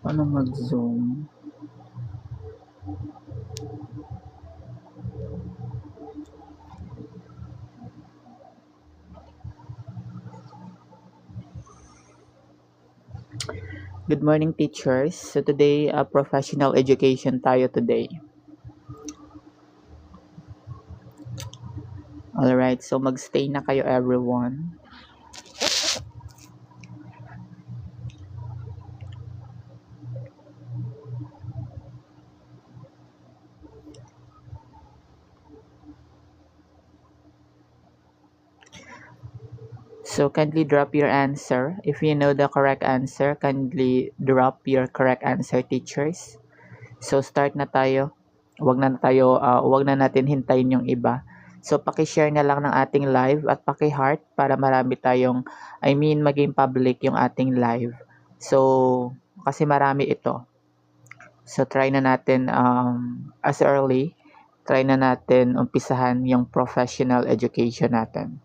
Paano mag-zoom? Good morning, teachers. So today, professional education tayo today. Alright, so magstay na kayo everyone. So kindly drop your answer. If you know the correct answer, kindly drop your correct answer, teachers. So start na tayo. Wag na natin hintayin yung iba. So paki-share na lang ng ating live at paki-heart para marami tayong maging public yung ating live. So kasi marami ito. So try na natin as early, try na natin umpisahan yung professional education natin.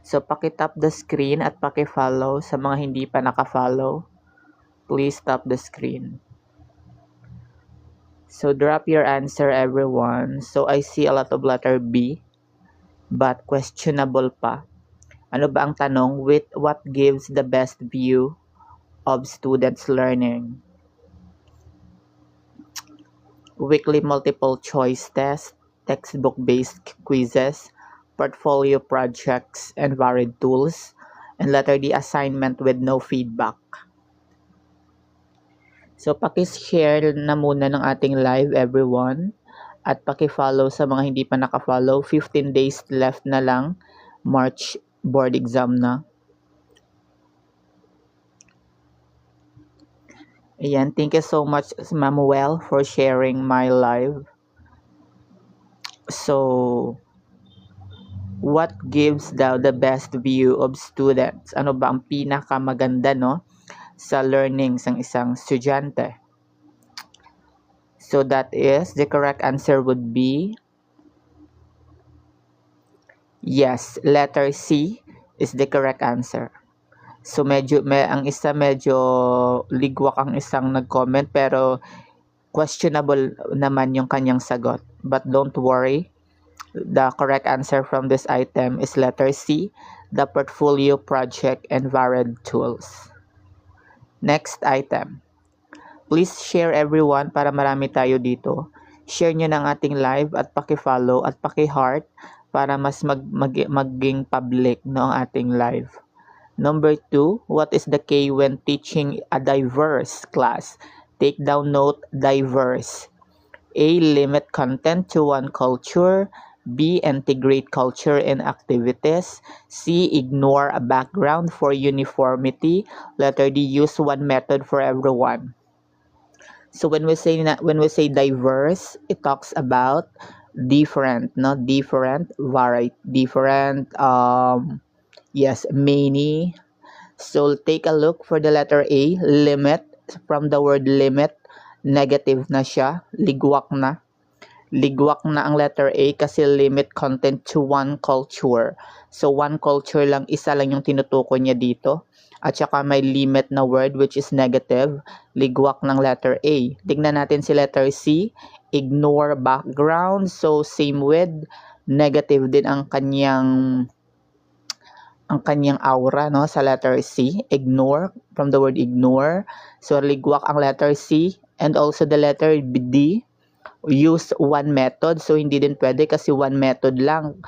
So paki-tap the screen at paki-follow sa mga hindi pa naka-follow. Please tap the screen. So drop your answer everyone. So I see a lot of letter B but questionable pa. Ano ba ang tanong? With what gives the best view of students' learning? Weekly multiple choice test, textbook-based quizzes, portfolio projects, and varied tools, and letter D, assignment with no feedback. So, paki-share na muna ng ating live, everyone. At paki-follow sa mga hindi pa naka-follow. 15 days left na lang. March board exam na. Ayan, thank you so much, Mamuel, for sharing my live. So, what gives the best view of students? Ano ba ang pinakamaganda, no, sa learning ng isang estudyante? So that is, the correct answer would be yes, letter C is the correct answer. So medyo ligwak ang isang nag-comment pero questionable naman yung kanyang sagot. But don't worry, the correct answer from this item is letter C, the portfolio project and varied tools. Next item. Please share everyone para marami tayo dito. Share nyo ng ating live at paki-follow at paki-heart para mas maging public no ang ating live. Number 2, what is the K when teaching a diverse class? Take down note, diverse. A, limit content to one culture. B, integrate culture in activities. C, ignore a background for uniformity. Letter D, use one method for everyone. So when we say diverse, it talks about different, not different, variety, different, yes, many. So take a look for the letter A, limit. From the word limit, negative na siya, ligwak na. Ligwak na ang letter A kasi limit content to one culture. So one culture lang, isa lang yung tinutukoy niya dito. At saka may limit na word which is negative, ligwak ng letter A. Tignan natin si letter C, ignore background. So same with negative din ang kanyang aura, no, sa letter C, ignore, from the word ignore. So ligwak ang letter C, and also the letter D, use one method. So hindi din pwede kasi one method lang.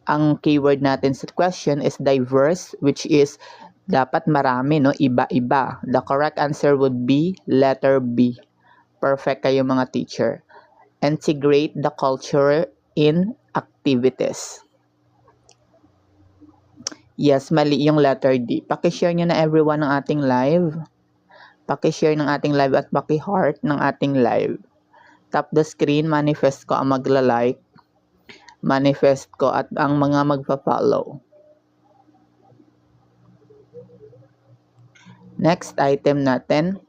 Ang keyword natin sa question is diverse, which is dapat marami, no, iba-iba. The correct answer would be letter B. Perfect kayo mga teacher. Integrate the culture in activities. Yes, mali yung letter D. Paki-share nyo na everyone ng ating live. Paki-share ng ating live at paki-heart ng ating live. Tap the screen, manifest ko ang magla-like. Manifest ko at ang mga magpa-follow. Next item natin.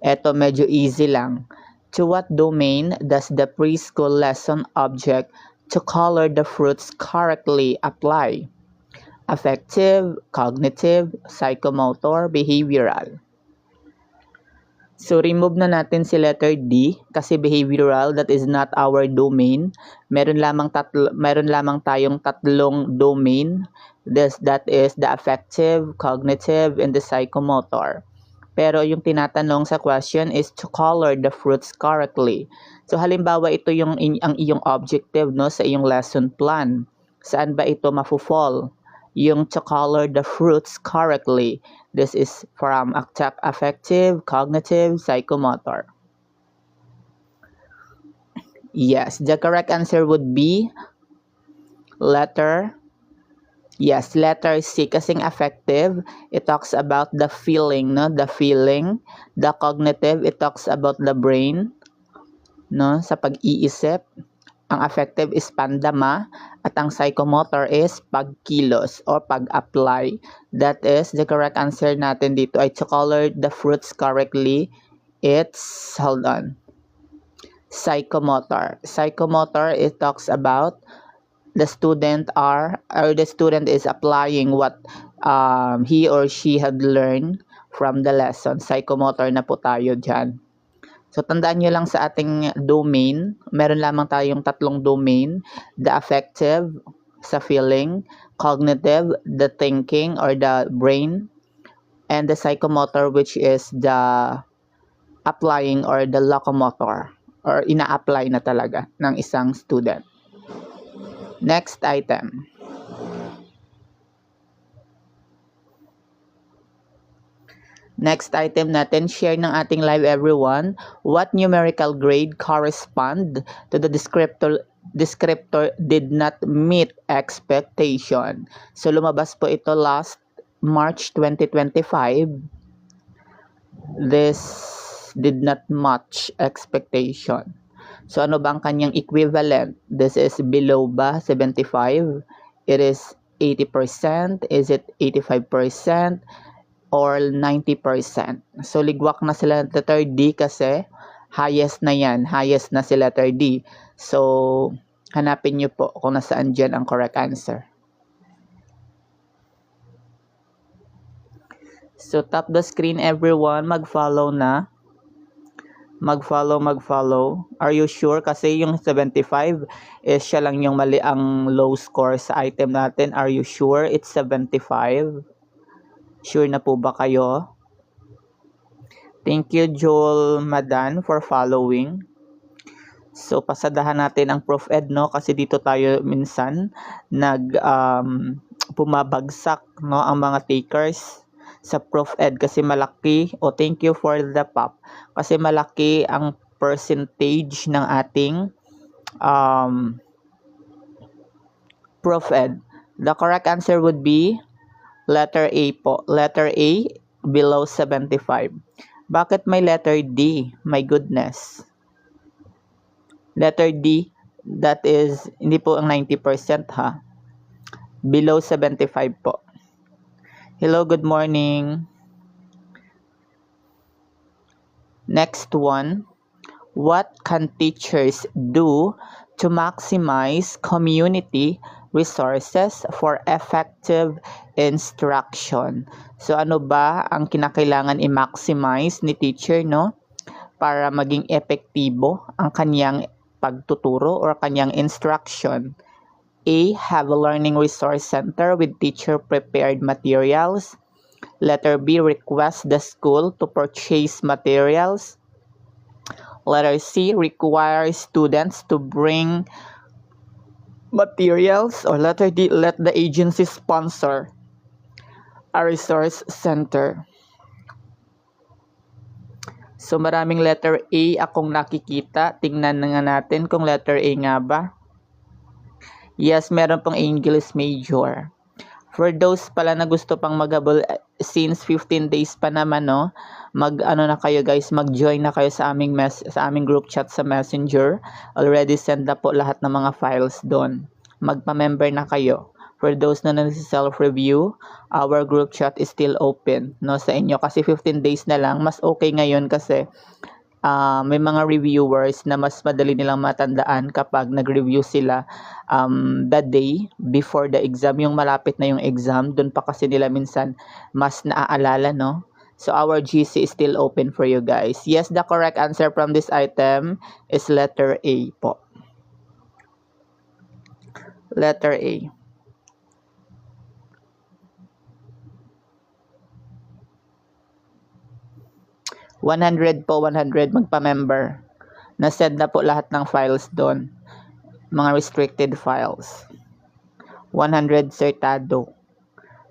Ito medyo easy lang. To what domain does the preschool lesson object to color the fruits correctly apply? Affective, cognitive, psychomotor, behavioral. So, remove na natin si letter D kasi behavioral, that is not our domain. Meron lamang tayong tatlong domain. That is the affective, cognitive, and the psychomotor. Pero yung tinatanong sa question is to color the fruits correctly. So, halimbawa, ito yung ang iyong objective, no, sa iyong lesson plan. Saan ba ito mafo-fall? Yung to color the fruits correctly. This is from affective, cognitive, psychomotor. Yes, the correct answer would be letter C. Kasing affective, it talks about the feeling, no? The feeling. The cognitive, it talks about the brain, no? Sa pag-iisip. Ang affective is pandama at ang psychomotor is pagkilos or pag-apply. That is, the correct answer natin dito ay to color the fruits correctly. It's, psychomotor. Psychomotor, it talks about the student is applying what he or she had learned from the lesson. Psychomotor na po tayo dyan. So, tandaan nyo lang sa ating domain, meron lamang tayong tatlong domain. The affective, sa feeling, cognitive, the thinking or the brain, and the psychomotor, which is the applying or the locomotor, or ina-apply na talaga ng isang student. Next item. Next item natin, share ng ating live everyone. What numerical grade correspond to the descriptor did not meet expectation? So lumabas po ito last March 2025. This did not match expectation. So ano ba ang kanyang equivalent? This is below ba 75? It is 80%? Is it 85%? Or 90%. So, ligwak na sila ng letter D kasi highest na yan. Highest na si letter D. So, hanapin nyo po kung nasaan dyan ang correct answer. So, tap the screen everyone. Mag-follow na. Mag-follow. Are you sure? Kasi yung 75 is siya lang yung mali ang low score sa item natin. Are you sure it's 75? Sure na po ba kayo? Thank you, Joel Madan, for following. So, pasadahan natin ang Prof Ed, no? Kasi dito tayo minsan pumabagsak, no? Ang mga takers sa Prof Ed kasi malaki. Thank you for the pop. Kasi malaki ang percentage ng ating Prof Ed. The correct answer would be letter A po. Letter A, below 75. Bakit may letter D? My goodness. Letter D, that is, hindi po ang 90% ha. Below 75 po. Hello, good morning. Next one. What can teachers do to maximize community resources for effective instruction? So ano ba ang kinakailangan i-maximize ni teacher, no? Para maging epektibo ang kanyang pagtuturo or kanyang instruction. A, have a learning resource center with teacher-prepared materials. Letter B, request the school to purchase materials. Letter C, require students to bring materials. Or letter D, let the agency sponsor a resource center. So maraming letter A akong nakikita. Tingnan na nga natin kung letter A nga ba. Yes, meron pong English major. For those pala na gusto pang maghabol, since 15 days pa naman, no, na kayo guys, mag-join na kayo sa aming group chat sa Messenger. Already send na po lahat ng mga files doon. Magpa-member na kayo. For those na nag-self-review, our group chat is still open, no, sa inyo. Kasi 15 days na lang, mas okay ngayon kasi may mga reviewers na mas madali nilang matandaan kapag nag-review sila the day before the exam, yung malapit na yung exam, doon pa kasi nila minsan mas naaalala, no? So our GC is still open for you guys. Yes, the correct answer from this item is letter A po. Letter A. 100 po, 100 magpa-member. Na-send na po lahat ng files doon. Mga restricted files. 100 certado.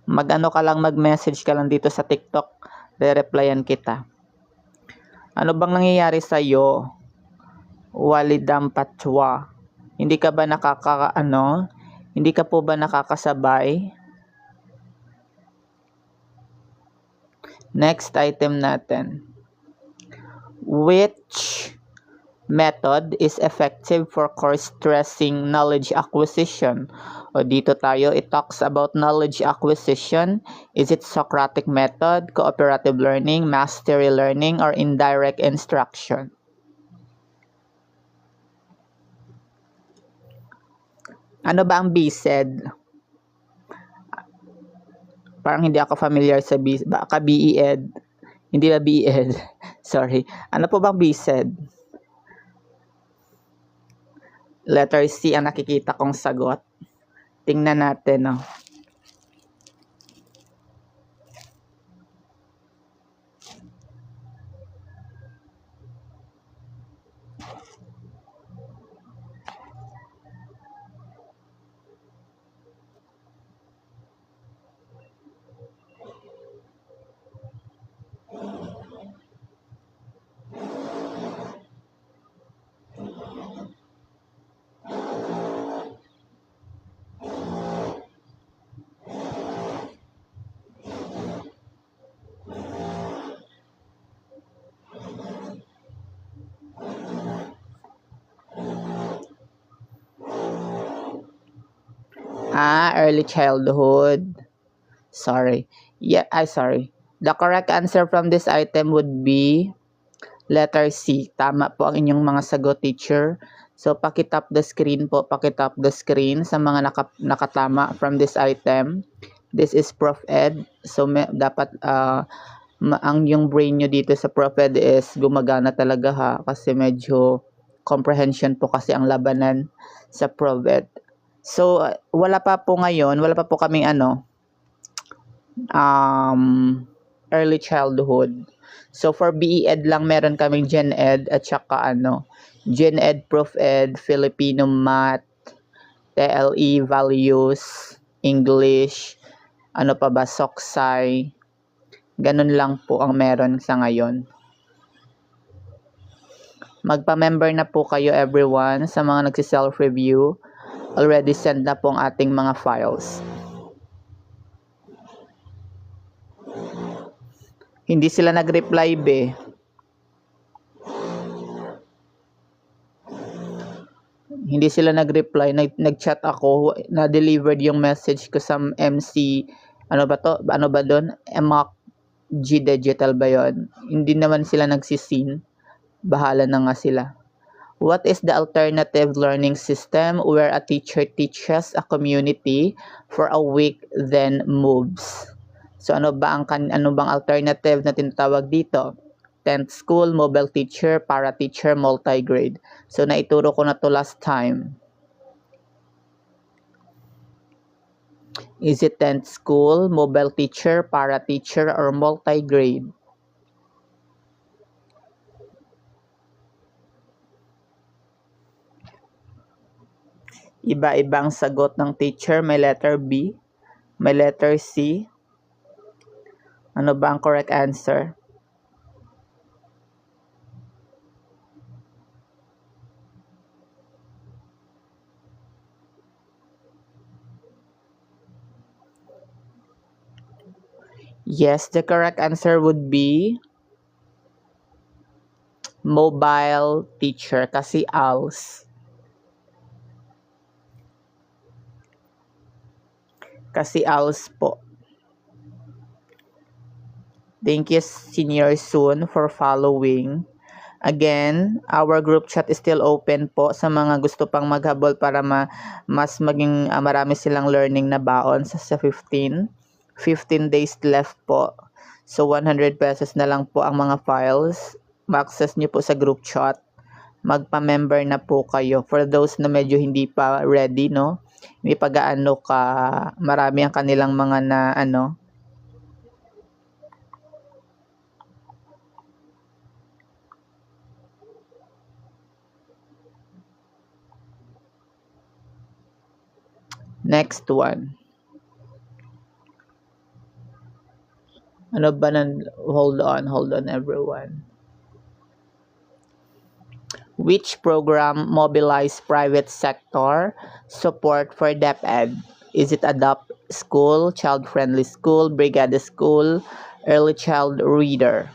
Mag-ano ka lang, mag-message ka lang dito sa TikTok. Re-replyan kita. Ano bang nangyayari sa'yo? Walidam patwa. Hindi ka ba Hindi ka po ba nakakasabay? Next item natin. Which method is effective for cross-stressing knowledge acquisition? O dito tayo, it talks about knowledge acquisition. Is it Socratic method, cooperative learning, mastery learning, or indirect instruction? Ano ba ang BSED? Parang hindi ako familiar sa BSED. Baka BED. Hindi ba BED? Sorry. Ano po bang BSED? Letter C ang nakikita kong sagot. Tingnan natin, no? Early childhood. Sorry. Sorry. The correct answer from this item would be letter C. Tama po ang inyong mga sagot, teacher. So, pakitap the screen po. Pakitap the screen sa mga nakatama from this item. This is Prof Ed. So, dapat ang yung brain nyo dito sa Prof Ed is gumagana talaga ha. Kasi medyo comprehension po kasi ang labanan sa Prof Ed. So, wala pa po kaming early childhood. So, for BEd lang meron kaming Gen Ed at saka Gen Ed, Prof Ed, Filipino Math, TLE, Values, English, Soksay. Ganun lang po ang meron sa ngayon. Magpa-member na po kayo everyone sa mga nagsi-self-review. Already send na po ang ating mga files. Hindi sila nag-reply be. Hindi sila nag-reply. Nag-chat ako. Na-delivered yung message ko sa MC. Ano ba doon? G Digital ba yun? Hindi naman sila nagsisin. Bahala na nga sila. What is the alternative learning system where a teacher teaches a community for a week then moves? So ano bang alternative na tinatawag dito? 10th school, mobile teacher, para teacher, multi-grade. So naituro ko na to last time. Is it 10th school, mobile teacher, para teacher, or multi-grade? Iba-ibang sagot ng teacher. May letter B, may letter C. Ano ba ang correct answer? Yes, the correct answer would be mobile teacher kasi ALS. Kasi ALS po. Thank you, Senior Soon, for following. Again, our group chat is still open po sa mga gusto pang maghabol para mas maging marami silang learning na baon sa 15 days left po. So, 100 pesos na lang po ang mga files. Ma-access nyo po sa group chat. Magpa-member na po kayo. For those na medyo hindi pa ready, no? May pag-aano ka, marami ang kanilang mga na, Next one. Ano ba hold on everyone. Which program mobilized private sector support for DepEd? Is it Adopt School, Child Friendly School, Brigada School, Early Child Reader?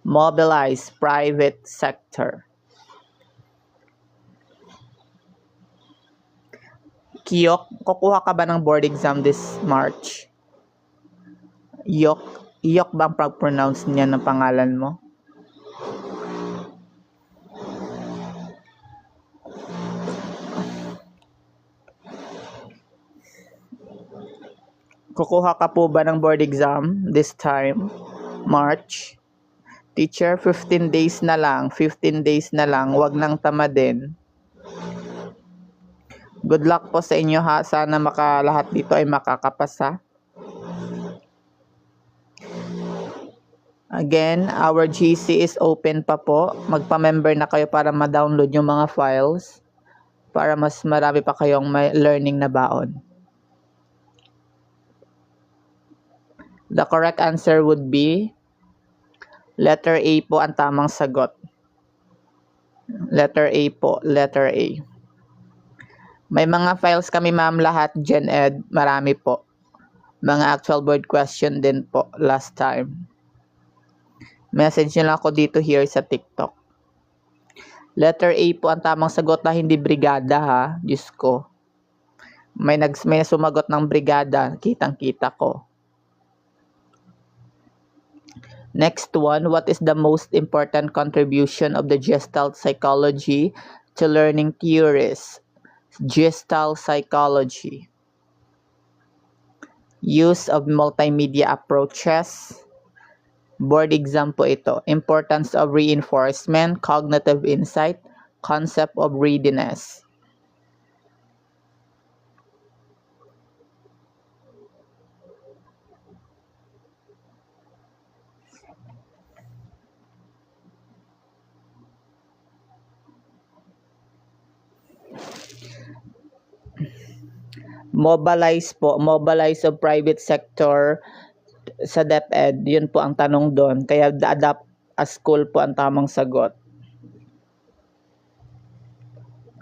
Mobilize private sector. Kiyok, kukuha ka ba ng board exam this March? Yok ba ang pag-pronounce niya ng pangalan mo? Kukuha ka po ba ng board exam this time? March? Teacher, 15 days na lang. 15 days na lang. Huwag nang tamadin. Good luck po sa inyo ha. Sana lahat dito ay makakapasa. Again, our GC is open pa po. Magpa-member na kayo para ma-download yung mga files. Para mas marami pa kayong may learning na baon. The correct answer would be letter A po ang tamang sagot. Letter A po. Letter A. May mga files kami ma'am lahat, Gen Ed, marami po. Mga actual board question din po last time. Message nyo lang ako dito here sa TikTok. Letter A po ang tamang sagot na hindi brigada ha, Diyos ko. May sumagot ng brigada, kitang-kita ko. Next one, what is the most important contribution of the Gestalt psychology to learning theories? Gestalt psychology. Use of multimedia approaches. Board exam po ito. Importance of reinforcement, cognitive insight, concept of readiness. Mobilize po, mobilize of private sector sa DepEd, yun po ang tanong doon. Kaya Adopt a School po ang tamang sagot.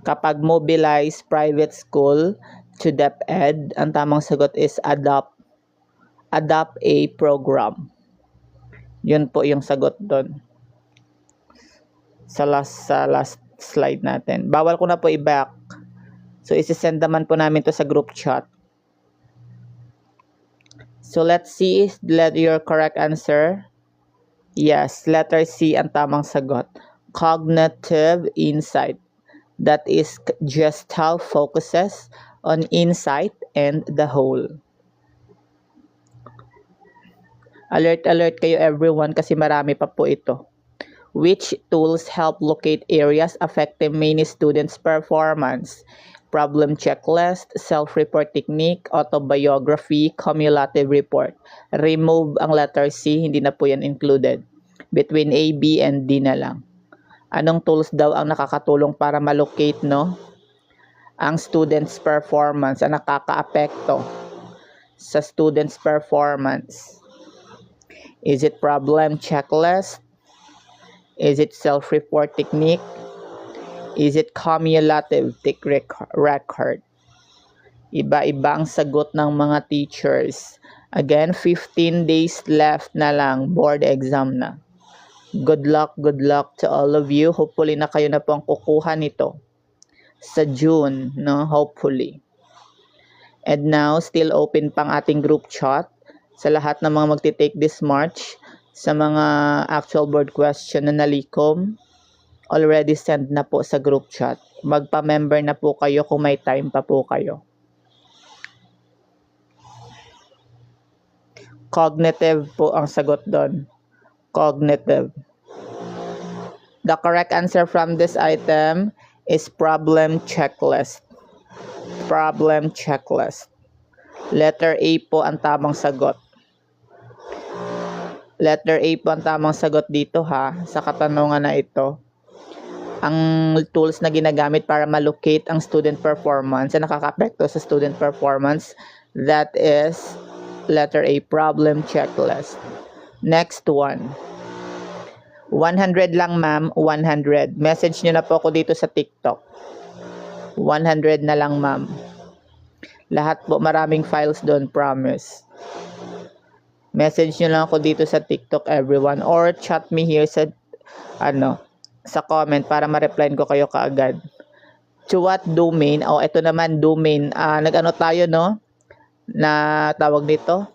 Kapag mobilize private school to DepEd, ang tamang sagot is adopt a program. Yun po yung sagot doon. Sa last slide natin. Bawal ko na po i-back. So, isi-send naman po namin to sa group chat. So, let's see your correct answer. Yes, letter C ang tamang sagot. Cognitive insight. That is Gestalt focuses on insight and the whole. Alert kayo everyone kasi marami pa po ito. Which tools help locate areas affecting many students' performance? Problem checklist, self-report technique, autobiography, cumulative report. Remove ang letter C, hindi na po yan included. Between A, B, and D na lang. Anong tools daw ang nakakatulong para malocate, no? Ang student's performance, ang nakaka-apekto sa student's performance. Is it problem checklist? Is it self-report technique? Is it cumulative record? Iba-iba ang sagot ng mga teachers. Again, 15 days left na lang. Board exam na. Good luck to all of you. Hopefully na kayo na po ang kukuha nito sa June, no? Hopefully. And now, still open pang ating group chat sa lahat ng mga magti-take this March. Sa mga actual board question na nalikom, already send na po sa group chat. Magpa-member na po kayo kung may time pa po kayo. Cognitive po ang sagot doon. Cognitive. The correct answer from this item is problem checklist. Problem checklist. Letter A po ang tamang sagot. Letter A po ang tamang sagot dito ha, sa katanungan na ito. Ang tools na ginagamit para malocate ang student performance na nakaka-apekto sa student performance, that is letter A, problem checklist. Next one. 100 lang ma'am, 100. Message nyo na po ako dito sa TikTok. 100 na lang ma'am. Lahat po, maraming files doon, promise. Message nyo lang ako dito sa TikTok everyone, or chat me here sa sa comment para ma-reply ko kayo kaagad. To what domain? Ito naman domain. Nag-ano tayo no? Na tawag dito?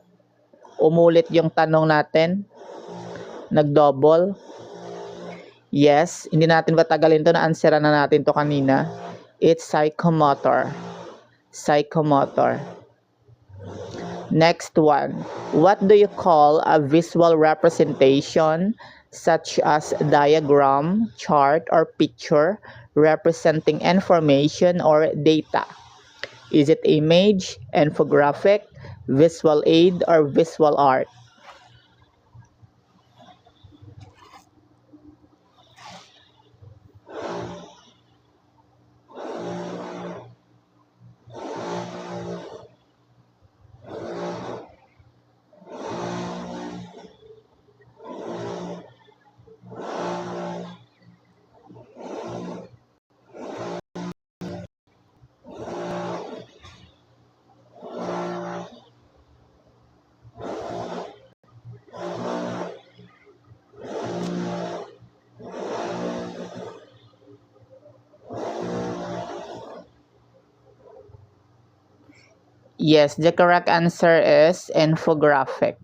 Umulit yung tanong natin. Nag-double. Yes, hindi natin patagalin to, na-answeran na natin to kanina. It's psychomotor. Psychomotor. Next one. What do you call a visual representation such as diagram, chart, or picture representing information or data? Is it image, infographic, visual aid, or visual art? Yes, the correct answer is infographic.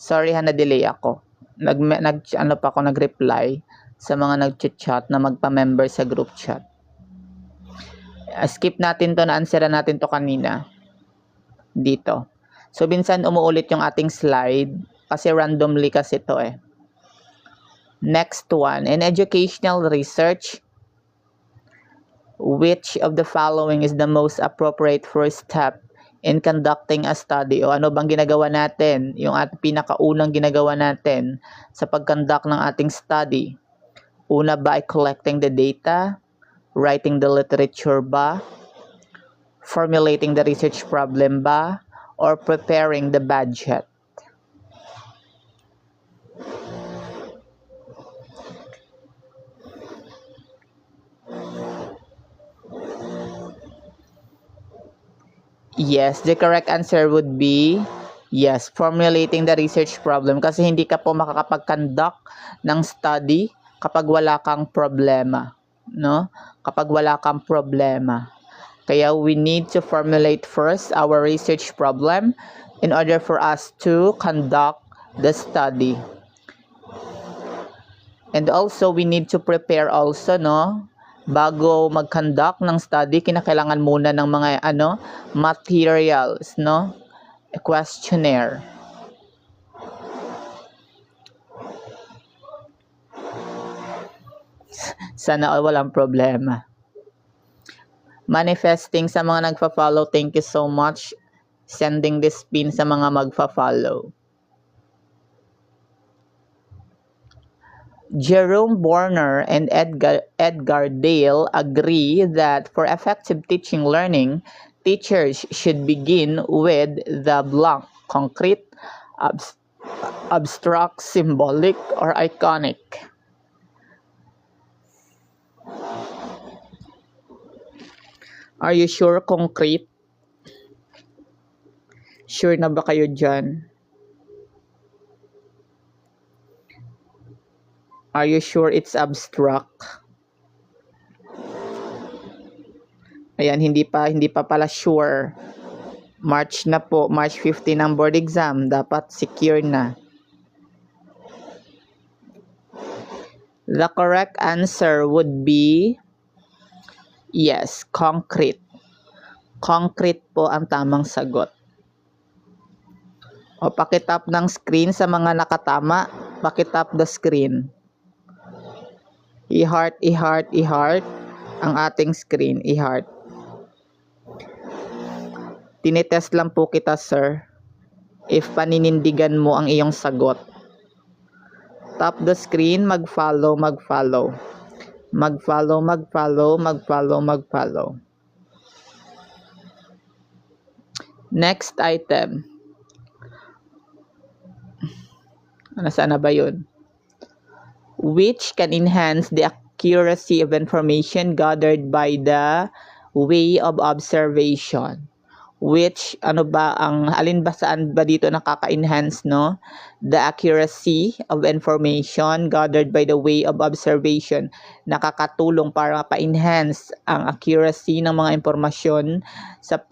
Sorry ha, na-delay ako. Nag-reply sa mga nag-chat na magpa-member sa group chat. Skip natin to, na-answeran natin to kanina. Dito. So, minsan umuulit yung ating slide kasi randomly kasi to eh. Next one. In educational research, which of the following is the most appropriate first step in conducting a study? O ano bang ginagawa natin? Yung pinakaunang ginagawa natin sa pag-conduct ng ating study. Una ba ay collecting the data, writing the literature ba, formulating the research problem ba, or preparing the budget? Yes, the correct answer would be yes, formulating the research problem, kasi hindi ka po makakapag-conduct ng study kapag wala kang problema, no? Kapag wala kang problema. Kaya we need to formulate first our research problem in order for us to conduct the study. And also we need to prepare also, no? Bago mag-conduct ng study, kinakailangan muna ng mga materials, no? A questionnaire. Sana walang problema. Manifesting sa mga nagfa-follow, thank you so much. Sending this pin sa mga magfa-follow. Jerome Borner and Edgar Dale agree that for effective teaching learning, teachers should begin with the blank, concrete, abstract, symbolic, or iconic. Are you sure concrete? Sure na ba kayo dyan? Are you sure it's abstract? Ayan, hindi pa pala sure. March na po, March 15 ang board exam. Dapat secure na. The correct answer would be yes, concrete. Concrete po ang tamang sagot. O, pakitap ng screen sa mga nakatama. Pakitap the screen. I-heart ang ating screen. I-heart. Tinitest lang po kita, sir. If paninindigan mo ang iyong sagot. Tap the screen, mag-follow. Next item. Nasaan na ba yun? Which can enhance the accuracy of information gathered by the way of observation. Which, alin ba saan ba dito nakaka-enhance, no? The accuracy of information gathered by the way of observation. Nakakatulong para pa-enhance ang accuracy ng mga impormasyon sa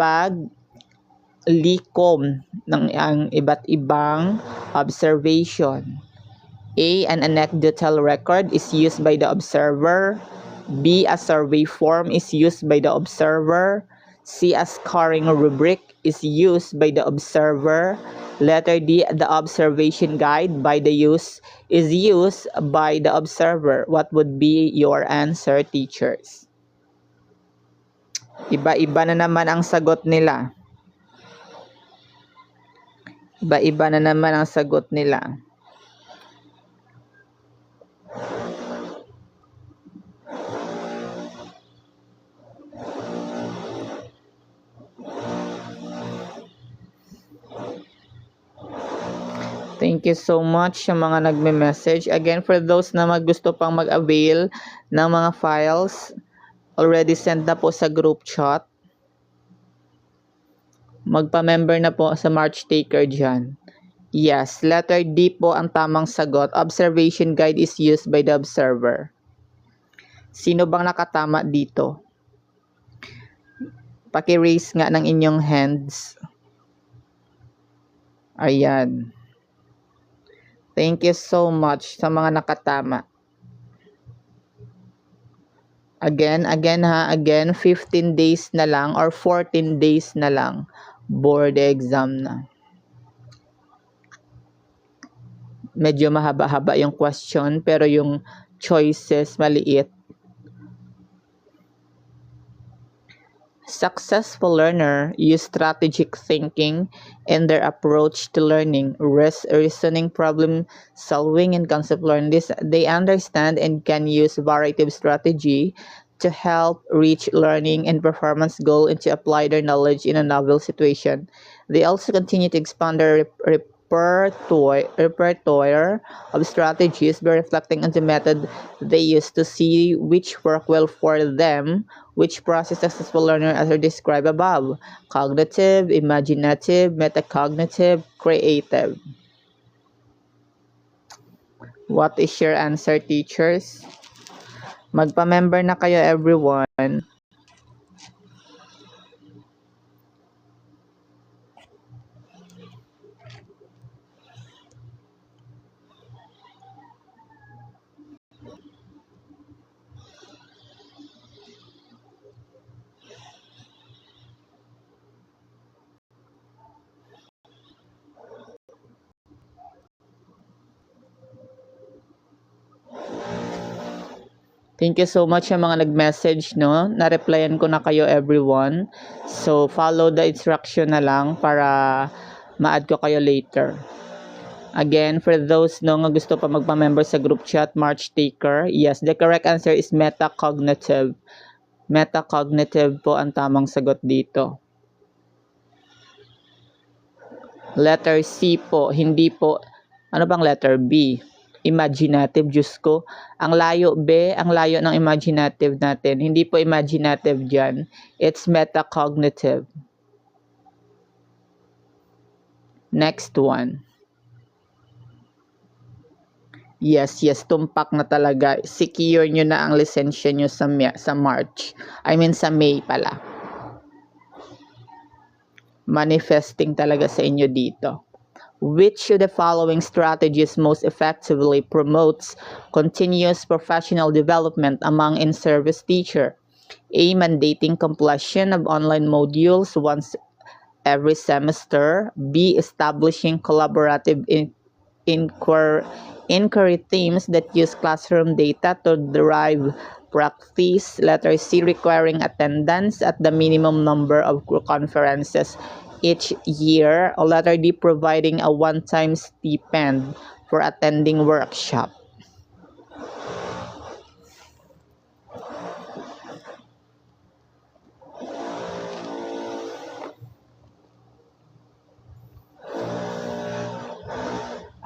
likom ng ang iba't ibang observation. A. An anecdotal record is used by the observer. B. A survey form is used by the observer. C. A scoring rubric is used by the observer. Letter D. The observation guide is used by the observer. What would be your answer, teachers? Iba-iba na naman ang sagot nila. Thank you so much sa mga nagme-message. Again, for those na gusto pang mag-avail ng mga files, already send na po sa group chat. Magpa-member na po sa March Taker dyan. Yes, letter D po ang tamang sagot. Observation guide is used by the observer. Sino bang nakatama dito? Paki-raise nga ng inyong hands. Ayan. Thank you so much sa mga nakatama. Again, 15 days na lang or 14 days na lang. Board exam na. Medyo mahaba-haba yung question pero yung choices maliit. Successful learner use strategic thinking in their approach to learning, reasoning, problem solving, and concept learning. They understand and can use variety of strategy to help reach learning and performance goal and to apply their knowledge in a novel situation. They also continue to expand their repertoire of strategies by reflecting on the method they use to see which work well for them. Which process successful learner as are described above? Cognitive, imaginative, metacognitive, creative. What is your answer, teachers? Magpa-member na kayo, everyone. Thank you so much sa mga nag-message, no? Na-replyan ko na kayo, everyone. So, follow the instruction na lang para ma-add ko kayo later. Again, for those nga gusto pa magpa-member sa group chat, March Taker, yes, the correct answer is metacognitive. Metacognitive po ang tamang sagot dito. Letter C po, hindi po, ano bang letter B? Imaginative, Diyos ko. Ang layo, ang layo ng imaginative natin. Hindi po imaginative dyan. It's metacognitive. Next one. Yes, tumpak na talaga. Secure nyo na ang lisensya nyo sa March. Sa May pala. Manifesting talaga sa inyo dito. Which of the following strategies most effectively promotes continuous professional development among in-service teacher? A. Mandating completion of online modules once every semester. B. Establishing collaborative inquiry teams that use classroom data to derive practice. Letter C. Requiring attendance at the minimum number of conferences each year. Or letter D. Providing a one-time stipend for attending workshop.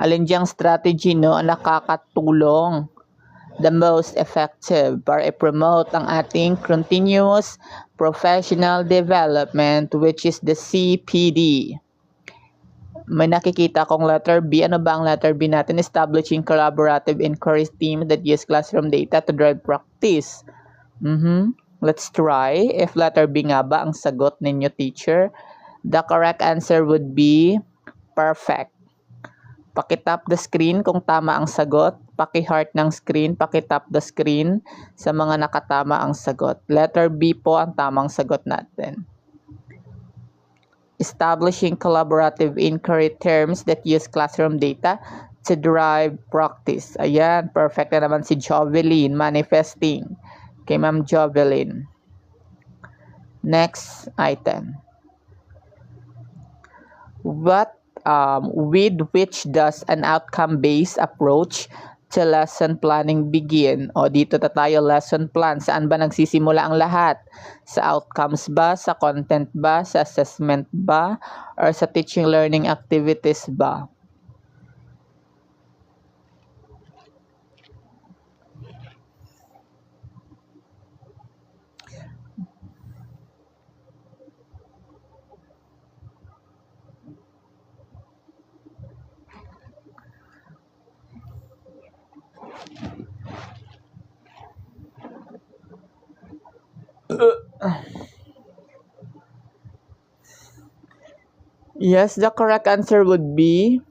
Alin diyang strategy no ang nakakatulong, the most effective para i-promote ang ating continuous professional development, which is the CPD. May nakikita kong letter B. Ano ba ang letter B natin? Establishing collaborative inquiry team that use classroom data to drive practice. Let's try if letter B nga ba ang sagot ninyo, teacher. The correct answer would be perfect. Paki-tap the screen kung tama ang sagot. Paki-heart ng screen, paki-tap the screen sa mga nakatama ang sagot. Letter B po ang tamang sagot natin. Establishing collaborative inquiry terms that use classroom data to derive practice. Ayan, perfect na naman si Jovelyn, manifesting. Kay Ma'am Jovelyn. Next item. With which does an outcome-based approach to lesson planning begin? O dito na tayo, lesson plan. Saan ba nagsisimula ang lahat? Sa outcomes ba? Sa content ba? Sa assessment ba? Or sa teaching learning activities ba? Yes, the correct answer would be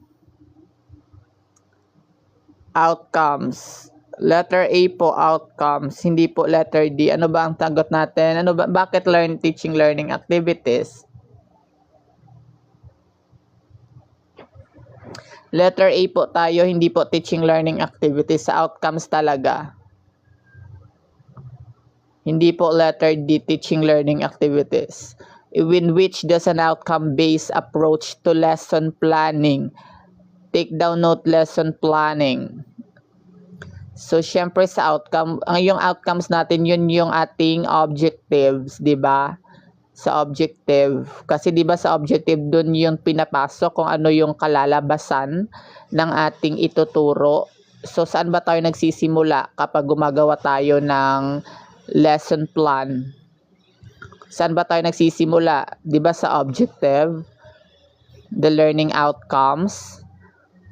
outcomes. Letter A po, outcomes. Hindi po letter D. Ano ba ang sagot natin? Bakit teaching learning activities? Letter A po tayo, hindi po teaching learning activities. Sa outcomes talaga. Hindi po letter D, teaching learning activities. In which does an outcome-based approach to lesson planning. Take down note, lesson planning. So, syempre sa outcome, yung outcomes natin, yun yung ating objectives, di ba? Sa objective. Kasi di ba sa objective, dun yung pinapasok kung ano yung kalalabasan ng ating ituturo. So, saan ba tayo nagsisimula kapag gumagawa tayo ng lesson plan? Saan ba tayo nagsisimula? Di ba sa objective? The learning outcomes.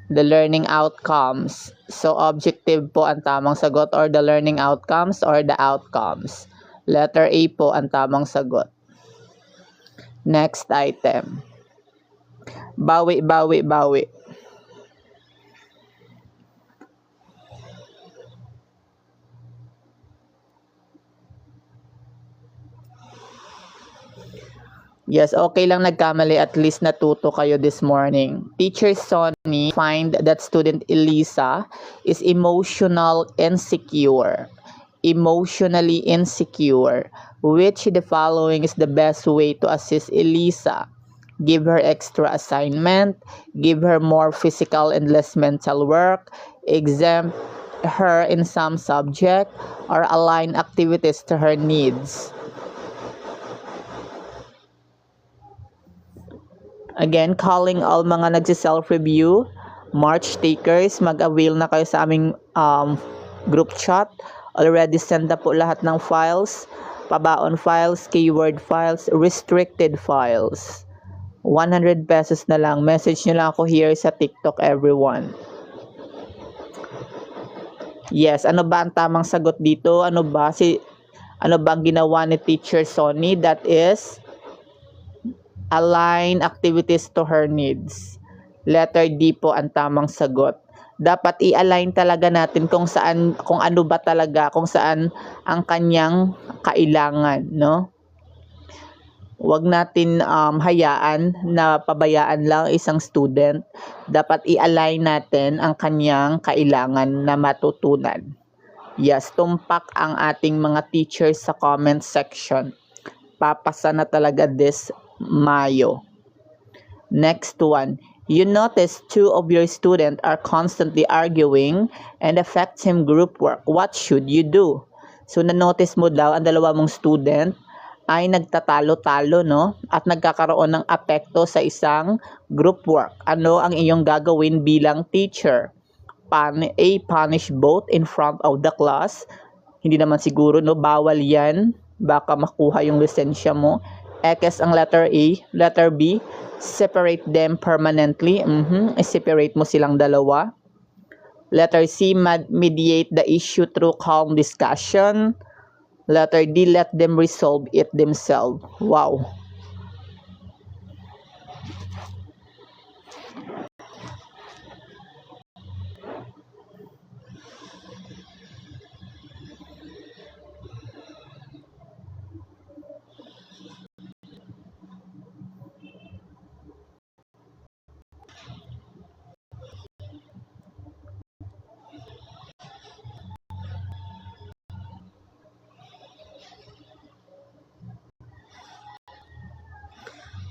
The learning outcomes. So, objective po ang tamang sagot, or the learning outcomes, or the outcomes. Letter A po ang tamang sagot. Next item. Bawi. Yes, okay lang nagkamali, at least natuto kayo this morning. Teacher Sonny find that student Elisa is emotionally insecure. Which the following is the best way to assist Elisa? Give her extra assignment, give her more physical and less mental work, exempt her in some subject, or align activities to her needs. Again, calling all mga nagsi-self-review, March takers, mag-avail na kayo sa aming group chat. Already send na po lahat ng files, pabaon files, keyword files, restricted files. 100 pesos na lang. Message nyo lang ako here sa TikTok, everyone. Yes, ano ba ang tamang sagot dito? Ano ba ang ginawa ni Teacher Sonny? That is align activities to her needs. Letter D po ang tamang sagot. Dapat i-align talaga natin kung saan ang kanyang kailangan, no? Huwag natin hayaan na pabayaan lang isang student. Dapat i-align natin ang kanyang kailangan na matutunan. Yes, tumpak ang ating mga teachers sa comment section. Papasa na talaga this Mayo. Next one. You notice two of your students are constantly arguing and affects him group work. What should you do? So, na-notice mo daw ang dalawa mong student ay nagtatalo-talo, no? At nagkakaroon ng apekto sa isang group work. Ano ang iyong gagawin bilang teacher? A. Punish both in front of the class. Hindi naman siguro, no? Bawal yan. Baka makuha yung lisensya mo. X ang letter A. Letter B, separate them permanently. I-separate mo silang dalawa. Letter C, mediate the issue through calm discussion. Letter D, let them resolve it themselves. Wow.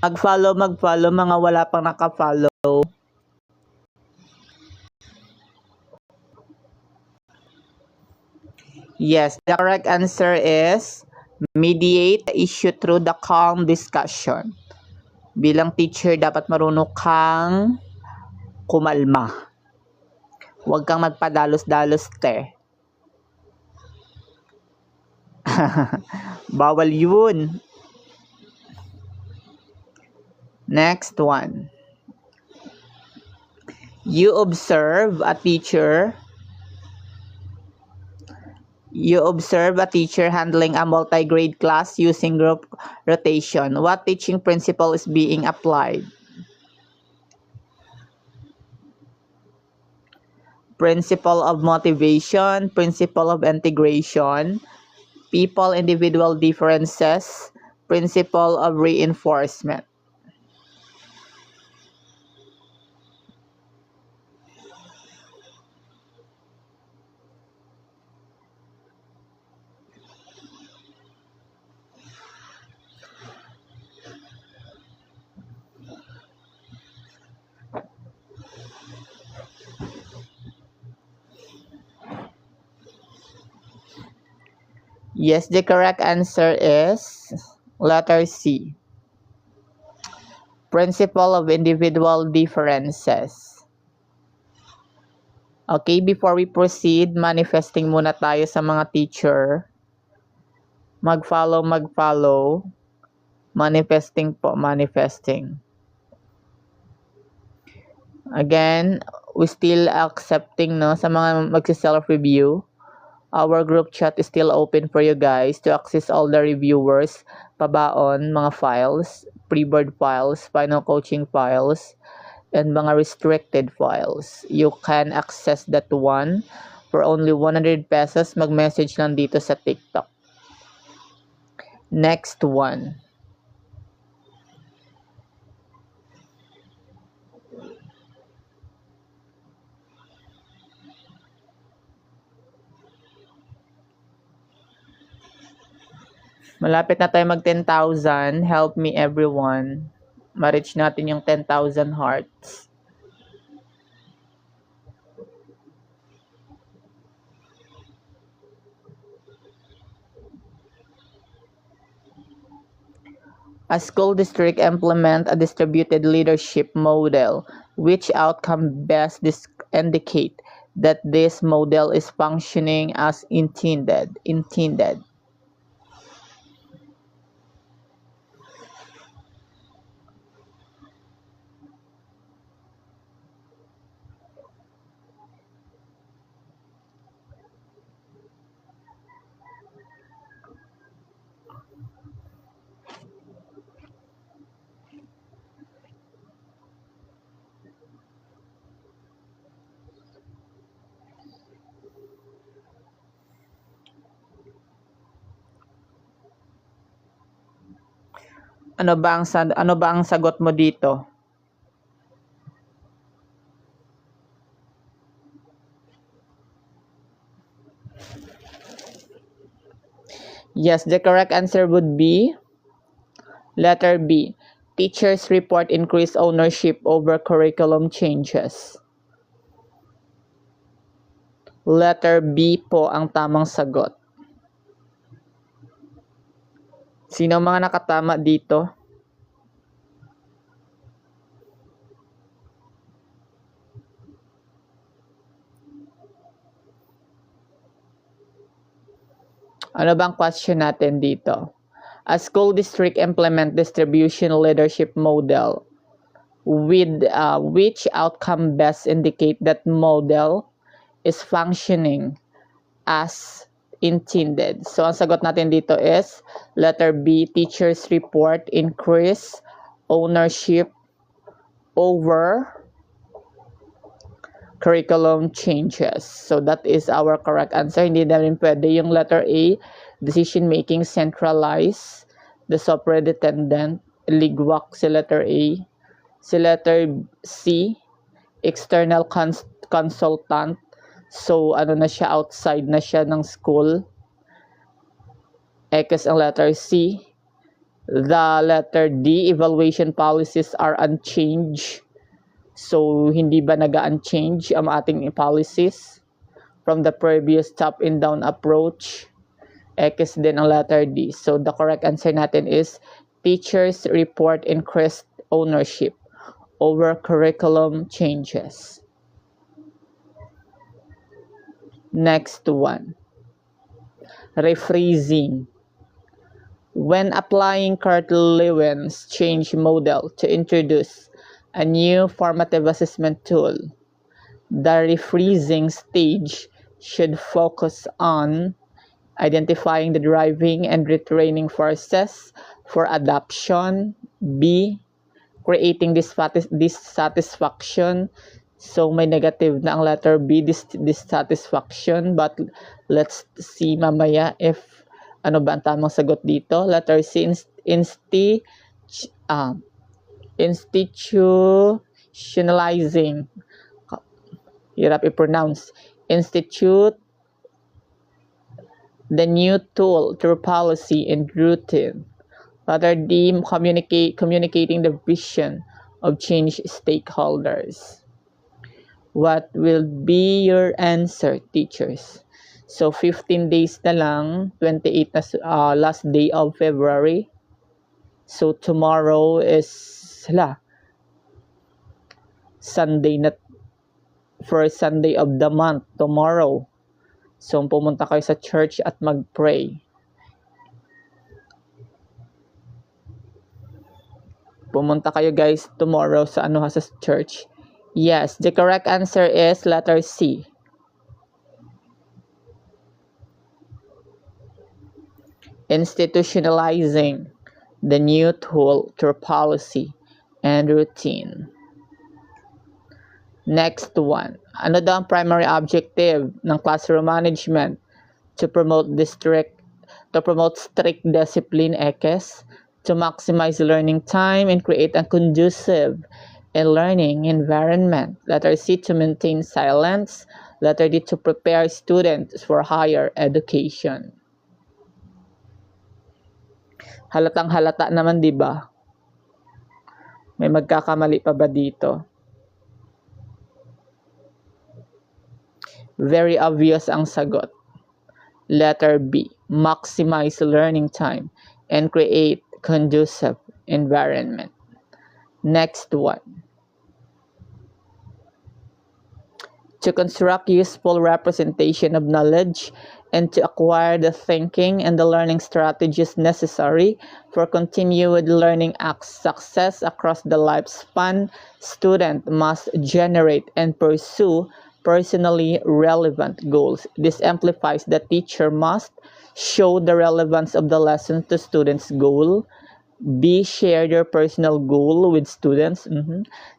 Mag-follow, mga wala pang naka-follow. Yes, the correct answer is mediate the issue through the calm discussion. Bilang teacher, dapat marunong kang kumalma. Huwag kang magpadalos-dalos, te. Bawal yun. Next one. You observe a teacher handling a multi-grade class using group rotation. What teaching principle is being applied? Principle of motivation, principle of integration, people individual differences, principle of reinforcement. Yes, the correct answer is letter C. Principle of individual differences. Okay, before we proceed, manifesting muna tayo sa mga teacher. Mag-follow. Manifesting po, manifesting. Again, we still accepting, no, sa mga magsi-self-review. Our group chat is still open for you guys to access all the reviewers, pabaon, mga files, pre-board files, final coaching files, and mga restricted files. You can access that one for only 100 pesos. Mag-message lang dito sa TikTok. Next one. Malapit na tayo mag 10,000. Help me everyone. Ma-reach natin yung 10,000 hearts. A school district implement a distributed leadership model. Which outcome best indicate that this model is functioning as intended? Ano ba ang sagot mo dito? Yes, the correct answer would be letter B. Teachers report increased ownership over curriculum changes. Letter B po ang tamang sagot. Sino ang mga nakatama dito? Ano bang question natin dito? A school district implement distribution leadership model with which outcome best indicate that model is functioning as intended. So, ang sagot natin dito is letter B, teachers report increase ownership over curriculum changes. So, that is our correct answer. Hindi na rin pwede yung letter A, decision making centralized, the superintendent, ligwak si letter A. Si letter C, external consultant. So, ano na siya, outside na siya ng school. X ang letter C. The letter D, evaluation policies are unchanged. So, hindi ba nag-unchanged ang ating policies from the previous top and down approach? X din ang letter D. So, the correct answer natin is teachers report increased ownership over curriculum changes. Next one. Rephrasing. When applying Kurt Lewin's change model to introduce a new formative assessment tool, the rephrasing stage should focus on identifying the driving and retraining forces for adoption. B, creating dissatisfaction. So, may negative na ang letter B, dissatisfaction. But, let's see mamaya if ano ba ang tamang sagot dito. Letter C, institutionalizing. Hirap i-pronounce. Institute the new tool through policy and routine. Letter D, communicating the vision of change stakeholders. What will be your answer, teachers? So, 15 days na lang, 28 na last day of February. So, tomorrow is Sunday na, first Sunday of the month, tomorrow. So, pumunta kayo sa church at mag-pray. Pumunta kayo guys tomorrow sa sa church. Yes, the correct answer is letter C. Institutionalizing the new tool through policy and routine. Next one. Ano daw ang primary objective ng classroom management? To promote strict discipline, X, to maximize learning time and create a conducive and learning environment. Letter C, to maintain silence. Letter D, to prepare students for higher education. Halatang halata naman, di ba? May magkakamali pa ba dito? Very obvious ang sagot. Letter B, maximize learning time and create conducive environment. Next one. To construct useful representation of knowledge and to acquire the thinking and the learning strategies necessary for continued learning success across the lifespan, student must generate and pursue personally relevant goals. This amplifies the teacher must show the relevance of the lesson to students' goal. B, share your personal goal with students.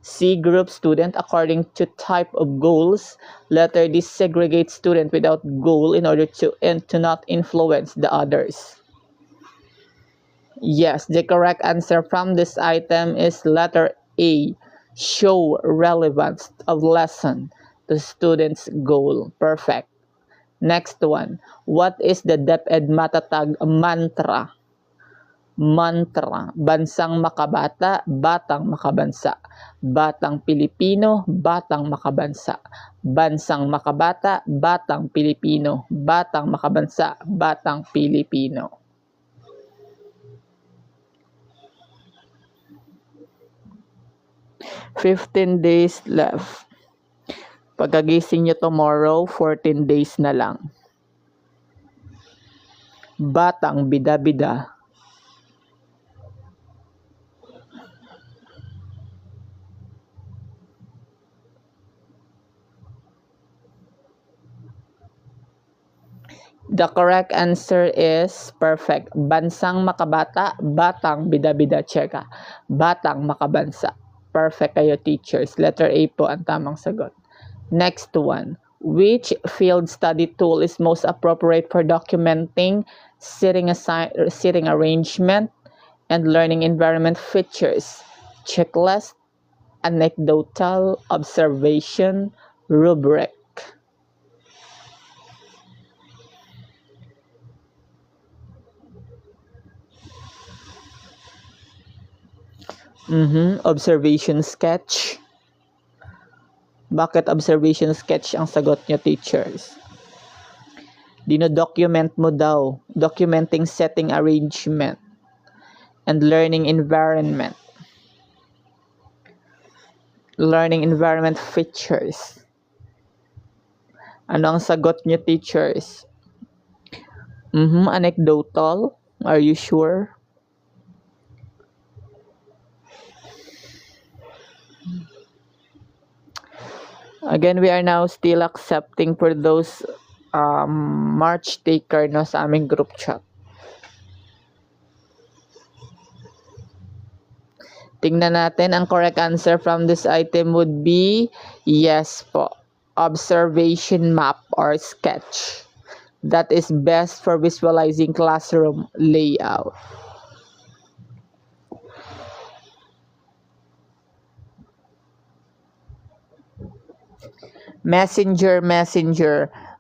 C, group student according to type of goals. Letter D, segregate student without goal in order to not influence the others. Yes, the correct answer from this item is letter A. Show relevance of lesson to students' goal. Perfect. Next one. What is the DepEd Matatag mantra? Mantra. Bansang makabata, batang makabansa. Batang Pilipino, batang makabansa. Bansang makabata, batang Pilipino. Batang makabansa, batang Pilipino. 15 days left. Pagkagising nyo tomorrow, 14 days na lang. Batang bida-bida. The correct answer is perfect. Bansang makabata, batang bida-bida. Cheka. Batang makabansa. Perfect kayo, teachers. Letter A po ang tamang sagot. Next one. Which field study tool is most appropriate for documenting sitting arrangement and learning environment features? Checklist, anecdotal, observation, rubric. Observation sketch. Bakit observation sketch ang sagot niyo, teachers? Dino-document mo daw. Documenting setting arrangement and learning environment. Learning environment features. Ano ang sagot niyo, teachers? Anecdotal. Are you sure? Again, we are now still accepting for those March taker no, sa aming group chat. Tingnan natin, ang correct answer from this item would be yes po. Observation map or sketch. That is best for visualizing classroom layout. Messenger.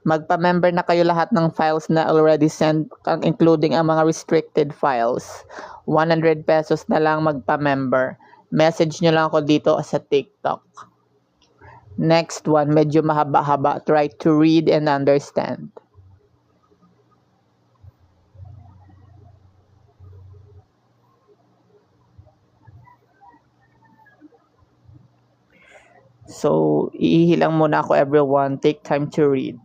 Magpa-member na kayo lahat ng files na already sent, including ang mga restricted files. 100 pesos na lang magpa-member. Message nyo lang ako dito sa TikTok. Next one, medyo mahaba-haba. Try to read and understand. So, ihilang muna ako, everyone. Take time to read.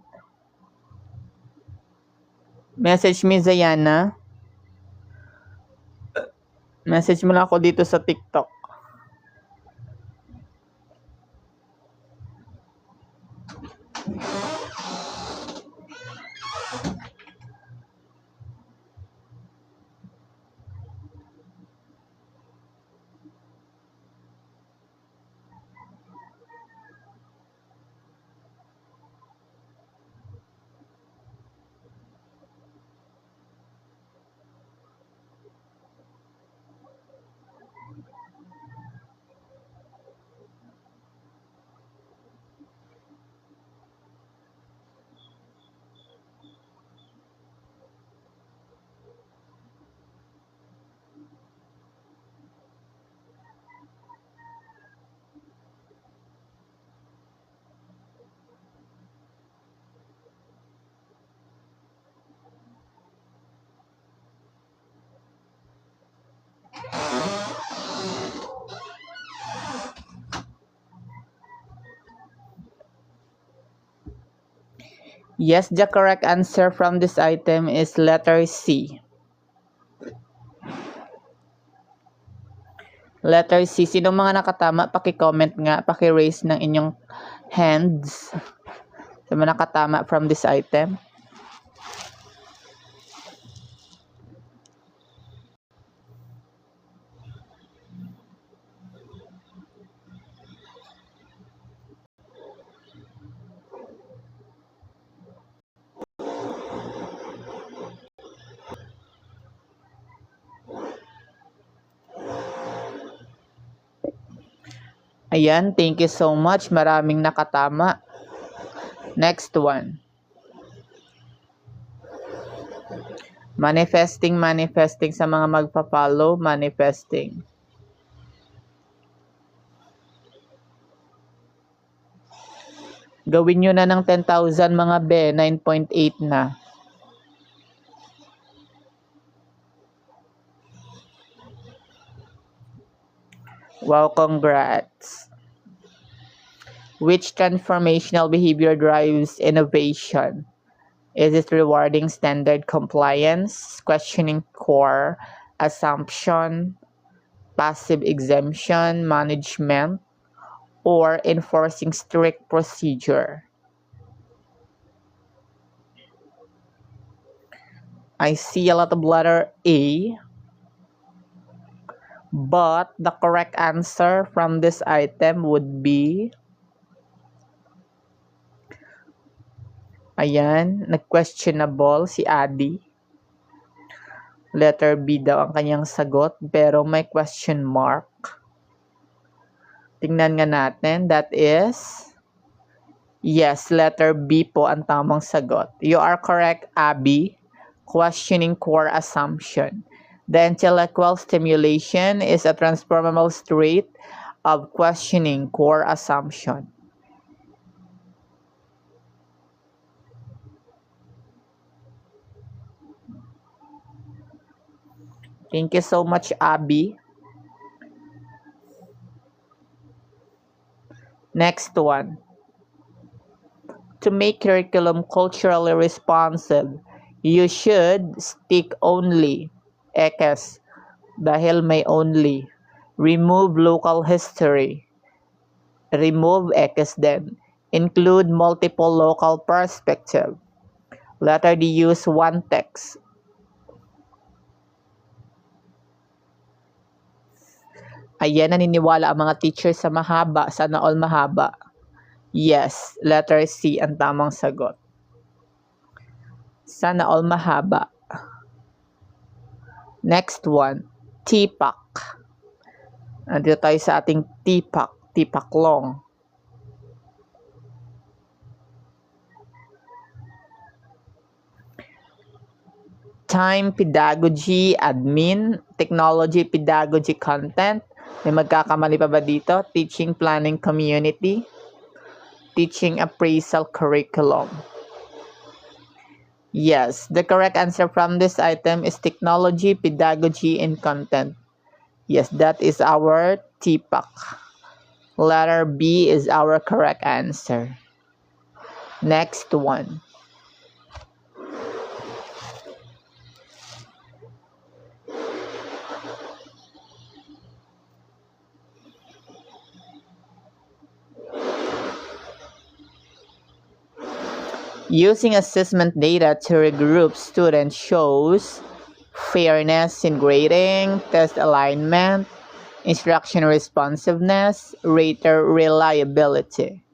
Message me, Zayana. Message mo lang ako dito sa TikTok. Yes, the correct answer from this item is letter C. Letter C. Sino mga nakatama? Paki-comment nga, paki-raise ng inyong hands. Sino mga nakatama from this item? Ayan, thank you so much. Maraming nakatama. Next one. Manifesting sa mga magpa-follow, manifesting. Gawin nyo na ng 10,000 mga be, 9.8 na. Wow, congrats. Which transformational behavior drives innovation? Is it rewarding standard compliance, questioning core assumption, passive exemption management, or enforcing strict procedure? I see a lot of letter A, but the correct answer from this item would be, ayan, nag-questionable si Adi. Letter B daw ang kanyang sagot, pero may question mark. Tingnan nga natin, that is, yes, letter B po ang tamang sagot. You are correct, Abby. Questioning core assumption. The intellectual stimulation is a transformable state of questioning core assumption. Thank you so much, Abby. Next one. To make curriculum culturally responsive, you should stick only, ekes, dahil may only. Remove local history. Remove ekes din. Include multiple local perspective. Letter D, use one text. Ayan, naniniwala ang mga teacher sa mahaba. Sana all mahaba. Yes, letter C ang tamang sagot. Sana all mahaba. Next one, TPAC. Nandito tayo sa ating TPAC, TPAC long. Time pedagogy, admin, technology pedagogy content. May magkakamali pa ba dito? Teaching planning community, teaching appraisal curriculum. Yes, the correct answer from this item is technology, pedagogy, and content. Yes, that is our TPAC. Letter B is our correct answer. Next one. Using assessment data to regroup students shows fairness in grading, test alignment, instruction responsiveness, rater reliability.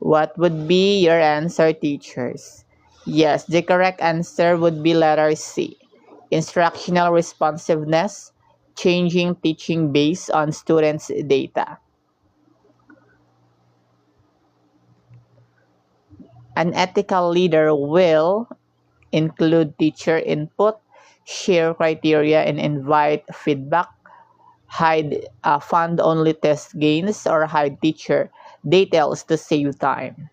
What would be your answer, teachers? Yes, the correct answer would be letter C. Instructional responsiveness, changing teaching based on students' data. An ethical leader will include teacher input, share criteria, and invite feedback, hide fund only test gains, or hide teacher details to save time.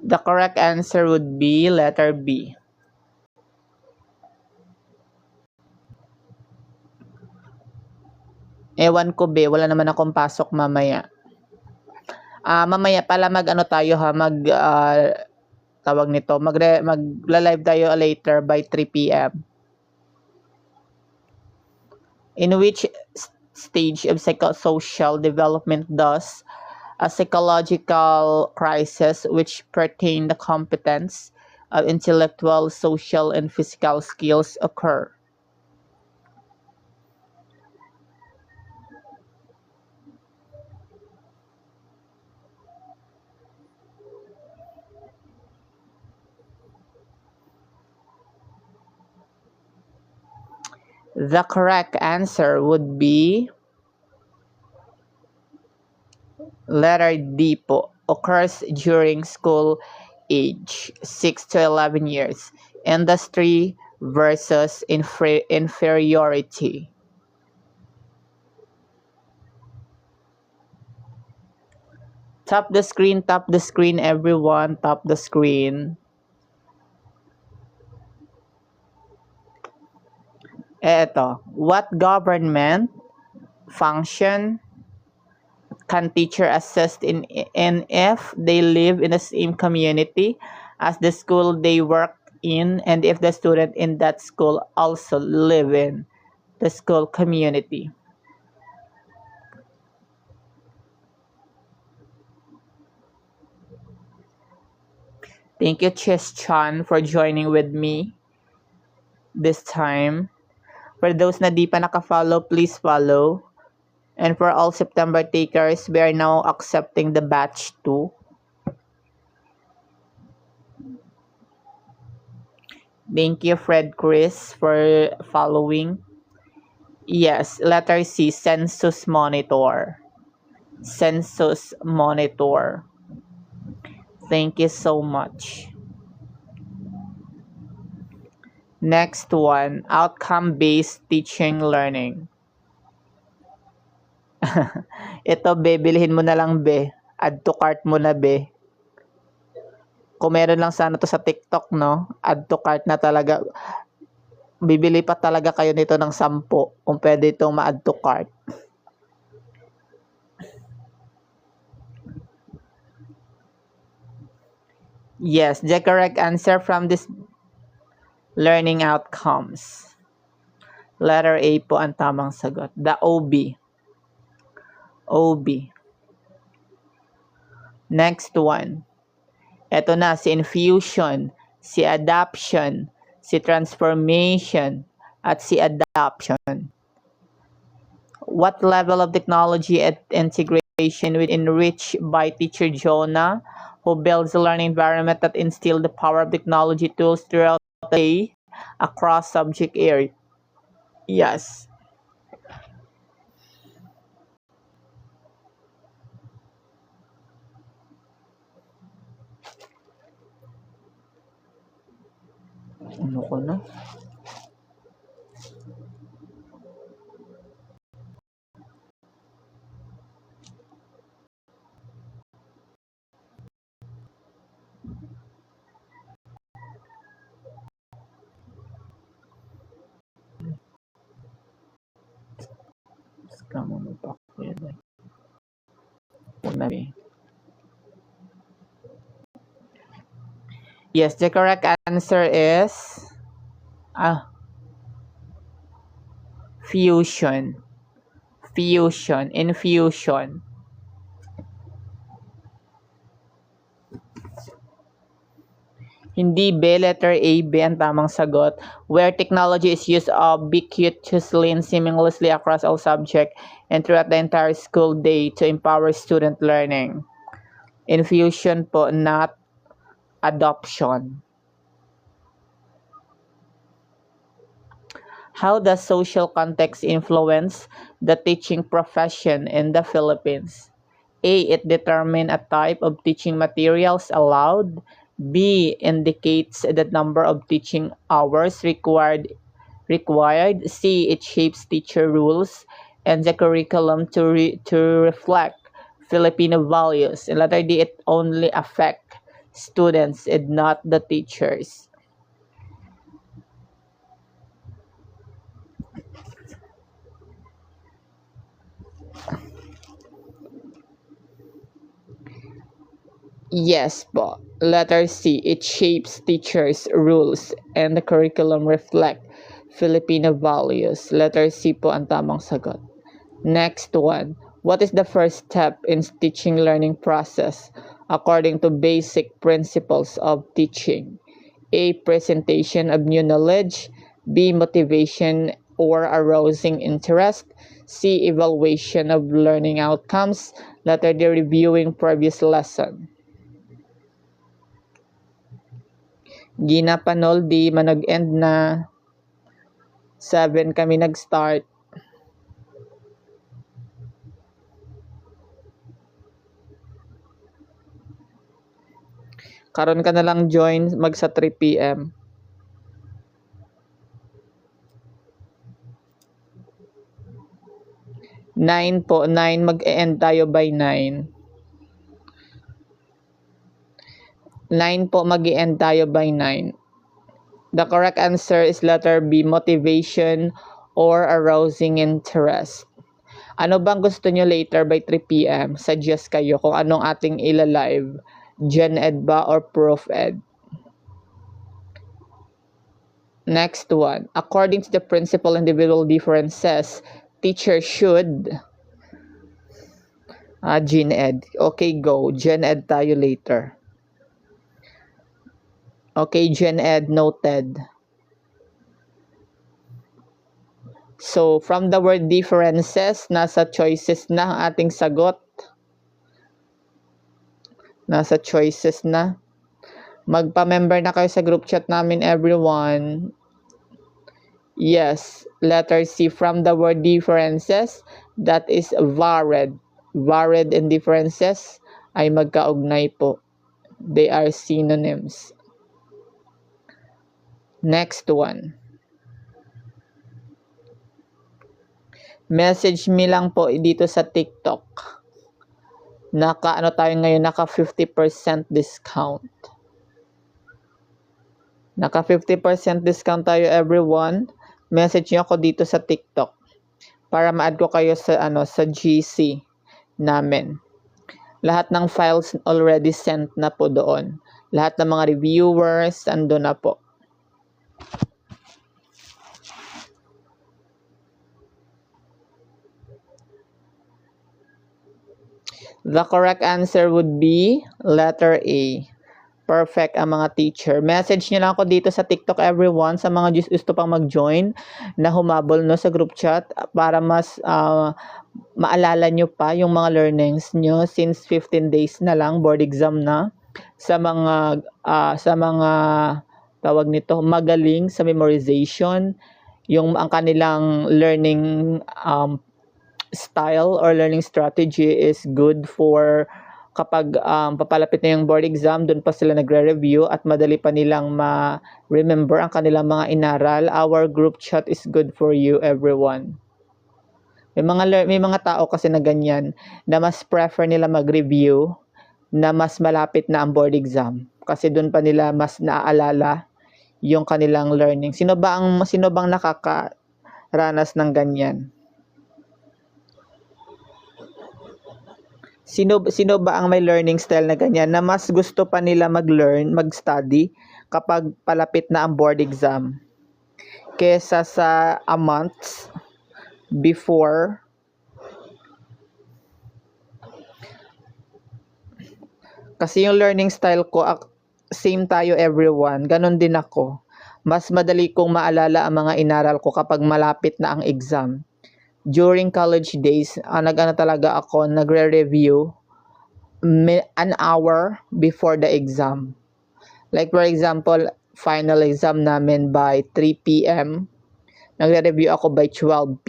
The correct answer would be letter B. Ewan ko be, wala naman akong pasok mamaya. Mamaya pala mag-ano tayo ha, tawag nito, magla-live tayo later by 3 p.m. In which stage of psychosocial development does a psychological crisis which pertain the competence of intellectual, social, and physical skills occur? The correct answer would be letter D po. Occurs during school age, 6 to 11 years. Industry versus inferiority. Tap the screen, everyone. Tap the screen. Eto, what government function can teacher assist in if they live in the same community as the school they work in, and if the student in that school also live in the school community? Thank you, Chess Chan, for joining with me this time. For those na di pa naka-follow, please follow. And for all September takers, we are now accepting the batch 2. Thank you, Fred Chris, for following. Yes, letter C, census monitor. Census monitor. Thank you so much. Next one, outcome-based teaching learning. Ito, be, bilhin mo na lang, be. Add to cart mo na, be. Kung meron lang sana to sa TikTok, no? Add to cart na talaga. Bibili pa talaga kayo nito ng 10 kung pwede itong ma-add to cart. Yes, the correct answer from this learning outcomes. Letter A po ang tamang sagot. The OB. OB. Next one. Ito na, si infusion, si adaption, si transformation, at si adoption. What level of technology and integration will enrich by teacher Jonah, who builds a learning environment that instills the power of technology tools throughout the day across subject area? Yes. Ano ko na? Kamu mo pa ako Yes, the correct answer is fusion. Fusion. Infusion. Hindi B, letter A, B ang tamang sagot. Where technology is used ubiquitously and seamlessly across all subjects and throughout the entire school day to empower student learning. Infusion po, not adoption. How does social context influence the teaching profession in the Philippines? A, it determines a type of teaching materials allowed. B, indicates the number of teaching hours required. C, it shapes teacher rules and the curriculum to reflect Filipino values. And letter D, it only affects students and not the teachers. Yes po. Letter C, it shapes teachers' rules and the curriculum reflect Filipino values. Letter C po ang tamang sagot. Next one, what is the first step in teaching learning process according to basic principles of teaching? A, presentation of new knowledge. B, motivation or arousing interest. C, evaluation of learning outcomes. Letter D, reviewing previous lesson. Gina Panol, di manag-end na. 7 kami nag-start. Karon ka na lang join magsa 3 p.m. Nine po, 9 mag-e-end tayo by 9. 9 po, mag-e-end tayo by 9. The correct answer is letter B, motivation or arousing interest. Ano bang gusto nyo later by 3 p.m.? Suggest kayo kung anong ating ila-live. Gen Ed ba or Prof Ed? Next one. According to the principal individual differences, teacher should... Gen Ed. Okay, go. Gen Ed tayo later. Okay, Gen Ed, noted. So, from the word differences, nasa choices na ang ating sagot. Nasa choices na. Magpa-member na kayo sa group chat namin, everyone. Yes, letter C, from the word differences, that is varied. Varied and differences ay magkaugnay po. They are synonyms. Next one. Message me lang po dito sa TikTok. Naka 50% discount. Naka 50% discount tayo, everyone. Message niyo ako dito sa TikTok para ma-add ko kayo sa sa GC namin. Lahat ng files already sent na po doon. Lahat ng mga reviewers ando na po. The correct answer would be letter A. Perfect ang mga teacher. Message nyo lang ako dito sa TikTok, everyone, sa mga gusto pang mag-join na humabol no sa group chat para mas maalala nyo pa yung mga learnings nyo since 15 days na lang, board exam na. Sa mga tawag nito, magaling sa memorization, yung ang kanilang learning style or learning strategy is good for kapag papalapit na yung board exam, doon pa sila nagre-review at madali pa nilang ma-remember ang kanilang mga inaral. Our group chat is good for you, everyone. May mga tao kasi na ganyan na mas prefer nila mag-review na mas malapit na ang board exam kasi doon pa nila mas naaalala yung kanilang learning. Sino bang nakakaranas ng ganyan? Sino ba ang may learning style na ganyan na mas gusto pa nila mag-study kapag palapit na ang board exam kesa sa a month before? Kasi yung learning style ko, same tayo, everyone. Ganon din ako. Mas madali kong maalala ang mga inaral ko kapag malapit na ang exam. During college days, talaga ako, nagre-review an hour before the exam. Like for example, final exam namin by 3 p.m. Nagre-review ako by 12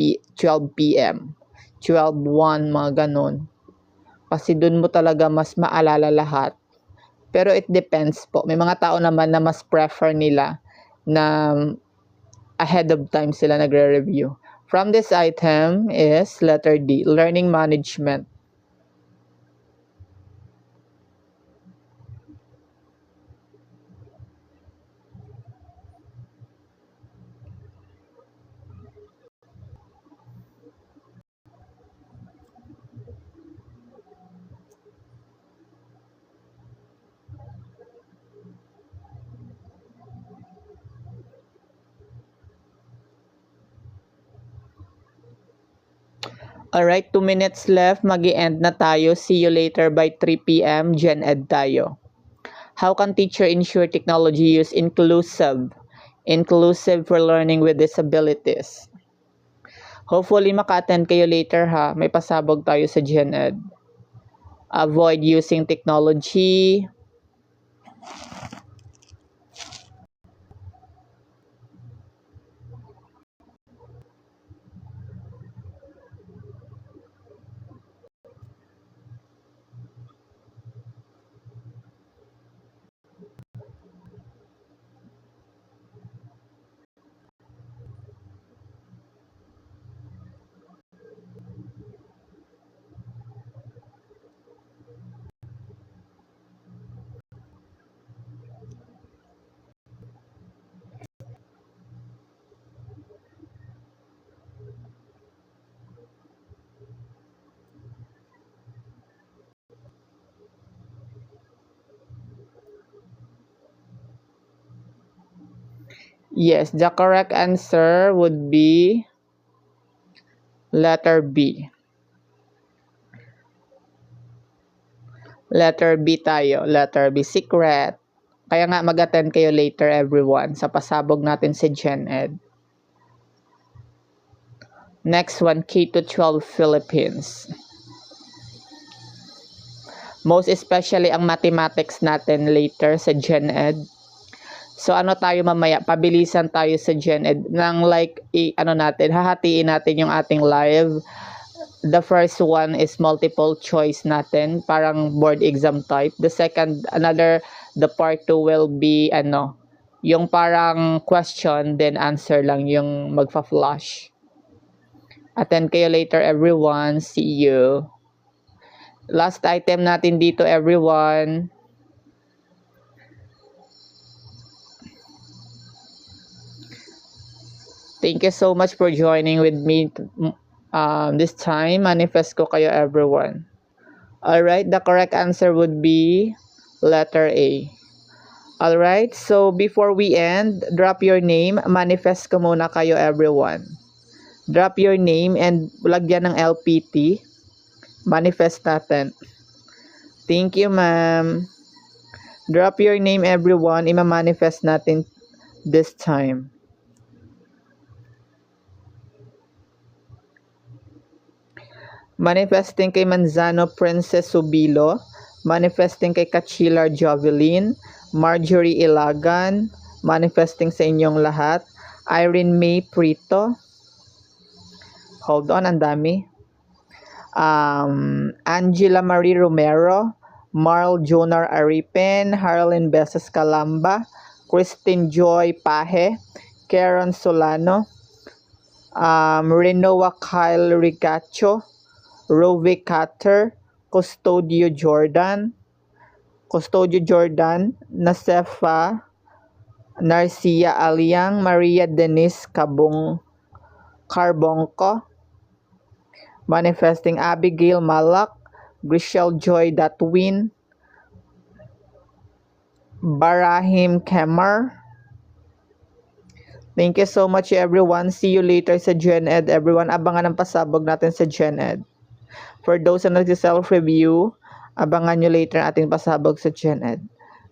p.m. 12:01, mga ganon. Kasi dun mo talaga mas maalala lahat. Pero it depends po. May mga tao naman na mas prefer nila na ahead of time sila nagre-review. From this item is letter D, learning management. Alright, 2 minutes left. Mag-i-end na tayo. See you later by 3 p.m. Gen Ed tayo. How can teacher ensure technology use inclusive for learning with disabilities? Hopefully, maka-attend kayo later ha. May pasabog tayo sa Gen Ed. Avoid using technology. Yes, the correct answer would be letter B. Letter B tayo. Letter B, secret. Kaya nga mag-attend kayo later everyone sa pasabog natin si Gen Ed. Next one, K-12 Philippines. Most especially ang mathematics natin later sa Gen Ed. So ano tayo mamaya, pabilisan tayo sa Gen Ed nang like hahatiin natin yung ating live. The first one is multiple choice natin, parang board exam type. The second, the part 2 will be yung parang question then answer lang yung magfa-flash. Attend kayo later everyone. See you. Last item natin dito everyone. Thank you so much for joining with me this time. Manifest ko kayo everyone. Alright, the correct answer would be letter A. Alright, so before we end, drop your name. Manifest ko muna kayo everyone. Drop your name and lagyan ng LPT. Manifest natin. Thank you, ma'am. Drop your name everyone. Ima-manifest natin this time. Manifesting kay Manzano Princess Subilo. Manifesting kay Kachilar Jovelyn. Marjorie Ilagan. Manifesting sa inyong lahat. Irene May Prito. Hold on, ang dami. Angela Marie Romero. Marl Jonar Aripen. Harlyn Beses Calamba. Christine Joy Pahe. Karen Solano. Renoa Kyle Rigacho. Rovi Cutter, Custodio Jordan, Nasefa, Narcia Aliang, Maria Denise Carbonco, Manifesting Abigail Malak, Grishel Joy Datwin, Barahim Kemar. Thank you so much everyone. See you later sa Gen Ed everyone. Abangan ang pasabog natin sa Gen Ed. For those na nag-self-review, abangan nyo later ang ating pasabog sa Gen Ed.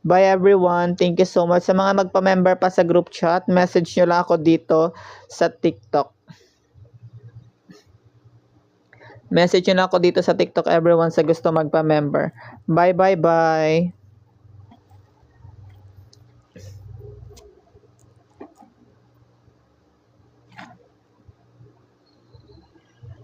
Bye everyone. Thank you so much. Sa mga magpa-member pa sa group chat, message nyo lang ako dito sa TikTok. Message nyo lang ako dito sa TikTok everyone sa gusto magpa-member. Bye.